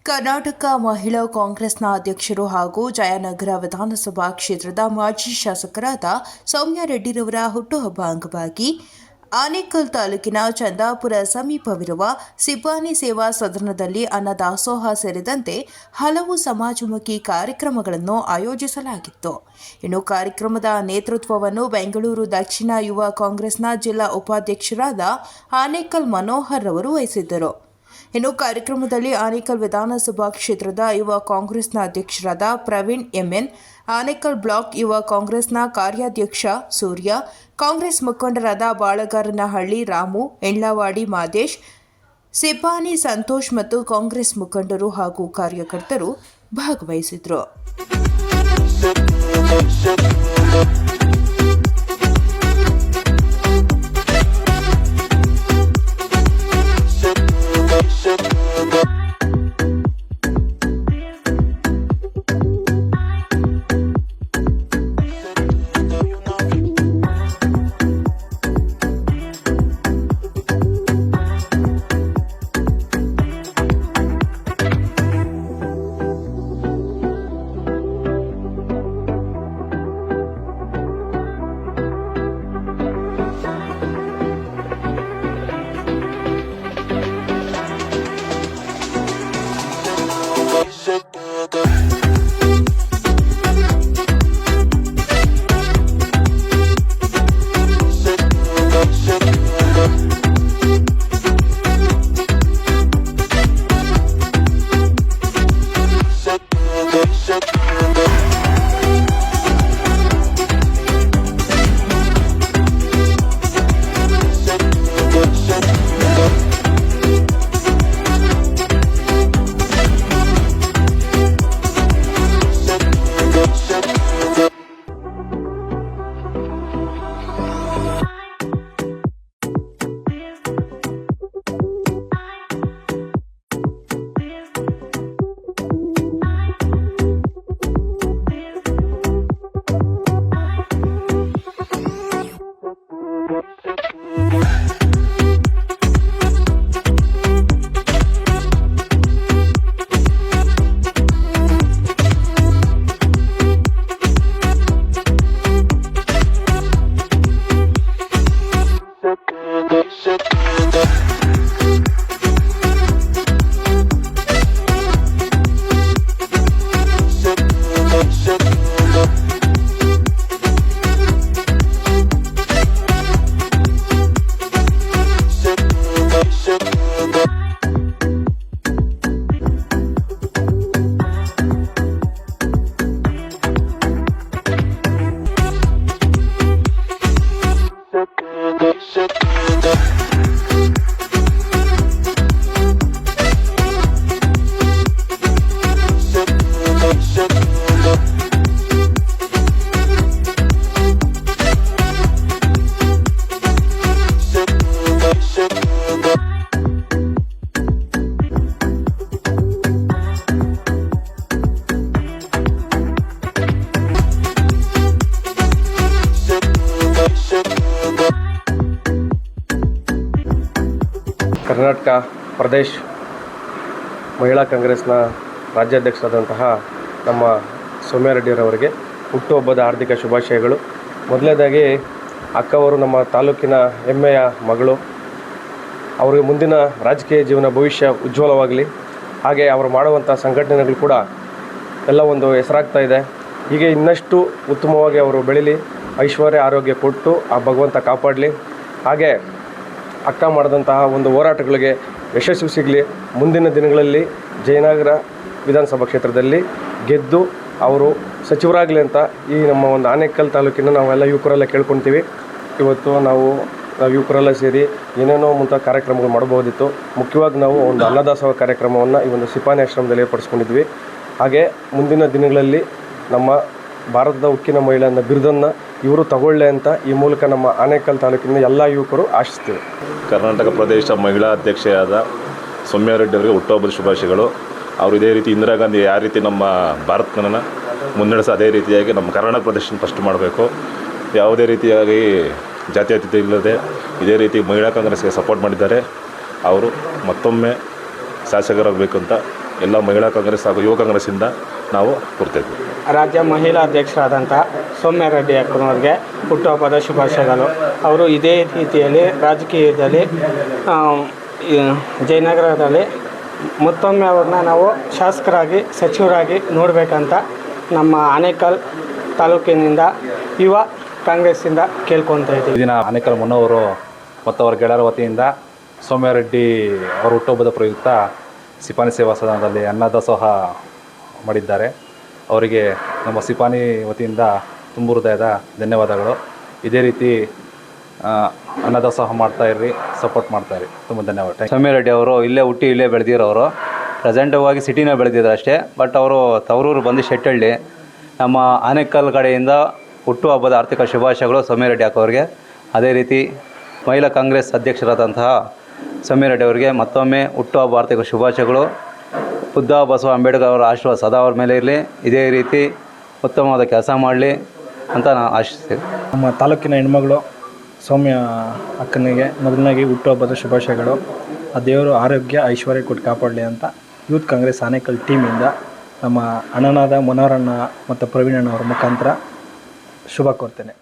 ಕರ್ನಾಟಕ ಮಹಿಳಾ ಕಾಂಗ್ರೆಸ್ನ ಅಧ್ಯಕ್ಷರು ಹಾಗೂ ಜಯನಗರ ವಿಧಾನಸಭಾ ಕ್ಷೇತ್ರದ ಮಾಜಿ ಶಾಸಕರಾದ ಸೌಮ್ಯ ರೆಡ್ಡಿರವರ ಹುಟ್ಟುಹಬ್ಬ ಅಂಗವಾಗಿ ಆನೇಕಲ್ ತಾಲೂಕಿನ ಚಂದಾಪುರ ಸಮೀಪವಿರುವ ಸಿಪಾನಿ ಸೇವಾ ಸದನದಲ್ಲಿ ಅನ್ನದಾಸೋಹ ಸೇರಿದಂತೆ ಹಲವು ಸಮಾಜಮುಖಿ ಕಾರ್ಯಕ್ರಮಗಳನ್ನು ಆಯೋಜಿಸಲಾಗಿತ್ತು. ಇನ್ನು ಕಾರ್ಯಕ್ರಮದ ನೇತೃತ್ವವನ್ನು ಬೆಂಗಳೂರು ದಕ್ಷಿಣ ಯುವ ಕಾಂಗ್ರೆಸ್ನ ಜಿಲ್ಲಾ ಉಪಾಧ್ಯಕ್ಷರಾದ ಆನೇಕಲ್ ಮನೋಹರ್ ಅವರು ವಹಿಸಿದ್ದರು. ಇನ್ನು ಕಾರ್ಯಕ್ರಮದಲ್ಲಿ ಆನೇಕಲ್ ವಿಧಾನಸಭಾ ಕ್ಷೇತ್ರದ ಯುವ ಕಾಂಗ್ರೆಸ್ನ ಅಧ್ಯಕ್ಷರಾದ ಪ್ರವೀಣ್ ಎಂಎನ್, ಆನೇಕಲ್ ಬ್ಲಾಕ್ ಯುವ ಕಾಂಗ್ರೆಸ್ನ ಕಾರ್ಯಾಧ್ಯಕ್ಷ ಸೂರ್ಯ, ಕಾಂಗ್ರೆಸ್ ಮುಖಂಡರಾದ ಬಾಳಗಾರನಹಳ್ಳಿ ರಾಮು, ಎಂಡ್ಲವಾಡಿ ಮಾದೇಶ್, ಸಿಪಾನಿ ಸಂತೋಷ್ ಮತ್ತು ಕಾಂಗ್ರೆಸ್ ಮುಖಂಡರು ಹಾಗೂ ಕಾರ್ಯಕರ್ತರು ಭಾಗವಹಿಸಿದರು. ಕರ್ನಾಟಕ ಪ್ರದೇಶ ಮಹಿಳಾ ಕಾಂಗ್ರೆಸ್ನ ರಾಜ್ಯಾಧ್ಯಕ್ಷರಾದಂತಹ ನಮ್ಮ ಸೌಮ್ಯ ರೆಡ್ಡಿರವರಿಗೆ ಹುಟ್ಟುಹಬ್ಬದ ಹಾರ್ದಿಕ ಶುಭಾಶಯಗಳು. ಮೊದಲನೇದಾಗಿ ಅಕ್ಕವರು ನಮ್ಮ ತಾಲೂಕಿನ ಹೆಮ್ಮೆಯ ಮಗಳು. ಅವರಿಗೆ ಮುಂದಿನ ರಾಜಕೀಯ ಜೀವನ ಭವಿಷ್ಯ ಉಜ್ವಲವಾಗಲಿ. ಹಾಗೆ ಅವರು ಮಾಡುವಂಥ ಸಂಘಟನೆಗಳು ಕೂಡ ಎಲ್ಲ ಒಂದು ಹೆಸರಾಗ್ತಾ ಇದೆ. ಹೀಗೆ ಇನ್ನಷ್ಟು ಉತ್ತಮವಾಗಿ ಅವರು ಬೆಳೀಲಿ, ಐಶ್ವರ್ಯ ಆರೋಗ್ಯ ಕೊಟ್ಟು ಆ ಭಗವಂತ ಕಾಪಾಡಲಿ. ಹಾಗೆ ಅಕ್ಕ ಮಾಡಿದಂತಹ ಒಂದು ಹೋರಾಟಗಳಿಗೆ ಯಶಸ್ಸು ಸಿಗಲಿ. ಮುಂದಿನ ದಿನಗಳಲ್ಲಿ ಜಯನಗರ ವಿಧಾನಸಭಾ ಕ್ಷೇತ್ರದಲ್ಲಿ ಗೆದ್ದು ಅವರು ಸಚಿವರಾಗಲಿ ಅಂತ ಈ ನಮ್ಮ ಒಂದು ಆನೇಕಲ್ ತಾಲೂಕಿನ ನಾವೆಲ್ಲ ಯುವಕರೆಲ್ಲ ಕೇಳ್ಕೊಳ್ತೀವಿ. ಇವತ್ತು ನಾವು ಯುವಕರೆಲ್ಲ ಸೇರಿ ಏನೇನೋ ಮುಂತಾದ ಕಾರ್ಯಕ್ರಮಗಳು ಮಾಡಬಹುದಿತ್ತು. ಮುಖ್ಯವಾಗಿ ನಾವು ಒಂದು ಅನ್ನದಾಸೋಹ ಕಾರ್ಯಕ್ರಮವನ್ನು ಈ ಒಂದು ಸಿಪಾನಿ ಆಶ್ರಮದಲ್ಲಿ ಏರ್ಪಡಿಸ್ಕೊಂಡಿದ್ವಿ. ಹಾಗೆ ಮುಂದಿನ ದಿನಗಳಲ್ಲಿ ನಮ್ಮ ಭಾರತದ ಉಕ್ಕಿನ ಮಹಿಳೆ ಅನ್ನೋ ಬಿರುದನ್ನು ಇವರು ತಗೊಳ್ಳಿ ಅಂತ ಈ ಮೂಲಕ ನಮ್ಮ ಆನೇಕಲ್ ತಾಲೂಕಿನ ಎಲ್ಲ ಯುವಕರು ಆಶಿಸ್ತೀವಿ. ಕರ್ನಾಟಕ ಪ್ರದೇಶ ಮಹಿಳಾ ಅಧ್ಯಕ್ಷೆಯಾದ ಸೌಮ್ಯ ರೆಡ್ಡಿ ಅವರಿಗೆ ಹುಟ್ಟುಹಬ್ಬದ ಶುಭಾಶಯಗಳು. ಅವರು ಇದೇ ರೀತಿ ಇಂದಿರಾ ಗಾಂಧಿ ಯಾವ ರೀತಿ ನಮ್ಮ ಭಾರತನ ಮುನ್ನಡೆಸ ಅದೇ ರೀತಿಯಾಗಿ ನಮ್ಮ ಕರ್ನಾಟಕ ಪ್ರದೇಶನ ಫಸ್ಟ್ ಮಾಡಬೇಕು. ಯಾವುದೇ ರೀತಿಯಾಗಿ ಜಾತ್ಯತೀತ ಇಲ್ಲದೆ ಇದೇ ರೀತಿ ಮಹಿಳಾ ಕಾಂಗ್ರೆಸ್ಗೆ ಸಪೋರ್ಟ್ ಮಾಡಿದ್ದಾರೆ. ಅವರು ಮತ್ತೊಮ್ಮೆ ಶಾಸಕರಾಗಬೇಕು ಅಂತ ಎಲ್ಲ ಮಹಿಳಾ ಕಾಂಗ್ರೆಸ್ ಹಾಗೂ ಯುವ ಕಾಂಗ್ರೆಸ್ಸಿಂದ ನಾವು ಕೊಡ್ತಾಯಿದ್ವಿ. ರಾಜ್ಯ ಮಹಿಳಾ ಅಧ್ಯಕ್ಷರಾದಂಥ ಸೌಮ್ಯ ರೆಡ್ಡಿ ಅಕ್ಕನವ್ರಿಗೆ ಹುಟ್ಟುಹಬ್ಬದ ಶುಭಾಶಯಗಳು. ಅವರು ಇದೇ ರೀತಿಯಲ್ಲಿ ರಾಜಕೀಯದಲ್ಲಿ ಜಯನಗರದಲ್ಲಿ ಮತ್ತೊಮ್ಮೆ ಅವ್ರನ್ನ ನಾವು ಶಾಸಕರಾಗಿ ಸಚಿವರಾಗಿ ನೋಡಬೇಕಂತ ನಮ್ಮ ಆನೇಕಲ್ ತಾಲೂಕಿನಿಂದ ಯುವ ಕಾಂಗ್ರೆಸ್ಸಿಂದ ಕೇಳ್ಕೊತಾ ಇದ್ದೀವಿ. ದಿನ ಆನೇಕಲ್ ಮುನ್ನವರು ಮತ್ತು ಅವರ ಗೆಳೆಯರ ವತಿಯಿಂದ ಸೌಮ್ಯ ರೆಡ್ಡಿ ಅವರ ಹುಟ್ಟುಹಬ್ಬದ ಪ್ರಯುಕ್ತ ಸಿಪಾನಿ ಸೇವಾ ಸದನದಲ್ಲಿ ಅನ್ನದಾಸೋಹ ಮಾಡಿದ್ದಾರೆ. ಅವರಿಗೆ ನಮ್ಮ ಸಿಪಾನಿ ವತಿಯಿಂದ ತುಂಬು ಹೃದಯದ ಧನ್ಯವಾದಗಳು. ಇದೇ ರೀತಿ ಅನ್ನದಾಸೋಹ ಮಾಡ್ತಾಯಿರ್ರಿ, ಸಪೋರ್ಟ್ ಮಾಡ್ತಾಯಿರಿ. ತುಂಬ ಧನ್ಯವಾದ. ಸೌಮ್ಯ ರೆಡ್ಡಿ ಅವರು ಇಲ್ಲೇ ಹುಟ್ಟಿ ಇಲ್ಲೇ ಬೆಳೆದಿರೋರು. ಪ್ರೆಸೆಂಟಿವಾಗಿ ಸಿಟಿನ ಬೆಳೆದಿದ್ರು ಅಷ್ಟೇ. ಬಟ್ ಅವರು ತವರೂರು ಬಂದು ಶೆಟ್ಟಳ್ಳಿ. ನಮ್ಮ ಆನೇಕಲ್ ಕಡೆಯಿಂದ ಹುಟ್ಟುಹಬ್ಬದ ಆರ್ಥಿಕ ಶುಭಾಶಯಗಳು ಸೌಮ್ಯ ರೆಡ್ಡಿ ಅವರಿಗೆ. ಅದೇ ರೀತಿ ಮಹಿಳಾ ಕಾಂಗ್ರೆಸ್ ಅಧ್ಯಕ್ಷರಾದಂತಹ ಸೌಮ್ಯ ರೆಡ್ಡಿ ಅವರಿಗೆ ಮತ್ತೊಮ್ಮೆ ಹುಟ್ಟುಹಬ್ಬ ಆರ್ಥಿಕ ಶುಭಾಶಯಗಳು. ಬುದ್ಧ ಬಸವ ಅಂಬೇಡ್ಕರ್ ಅವರ ಆಶೀರ್ವಾದ ಸದಾ ಅವ್ರ ಮೇಲೆ ಇರಲಿ. ಇದೇ ರೀತಿ ಉತ್ತಮವಾದ ಕೆಲಸ ಮಾಡಲಿ ಅಂತ ನಾನು ಆಶಿಸ್ತೀನಿ. ನಮ್ಮ ತಾಲೂಕಿನ ಹೆಣ್ಮಗಳು ಸೌಮ್ಯ ಅಕ್ಕನಿಗೆ ಮೊದಲನಾಗಿ ಹುಟ್ಟುಹಬ್ಬದ ಶುಭಾಶಯಗಳು. ಆ ದೇವರು ಆರೋಗ್ಯ ಐಶ್ವರ್ಯ ಕೊಟ್ಟು ಕಾಪಾಡಲಿ ಅಂತ ಯೂತ್ ಕಾಂಗ್ರೆಸ್ ಆನೇಕಲ್ ಟೀಮಿಂದ ನಮ್ಮ ಅಣ್ಣನಾದ ಮನೋಹರಣ್ಣ ಮತ್ತು ಪ್ರವೀಣ್ ಅಣ್ಣ ಅವರ ಮುಖಾಂತರ ಶುಭ ಕೋರ್ತೇನೆ.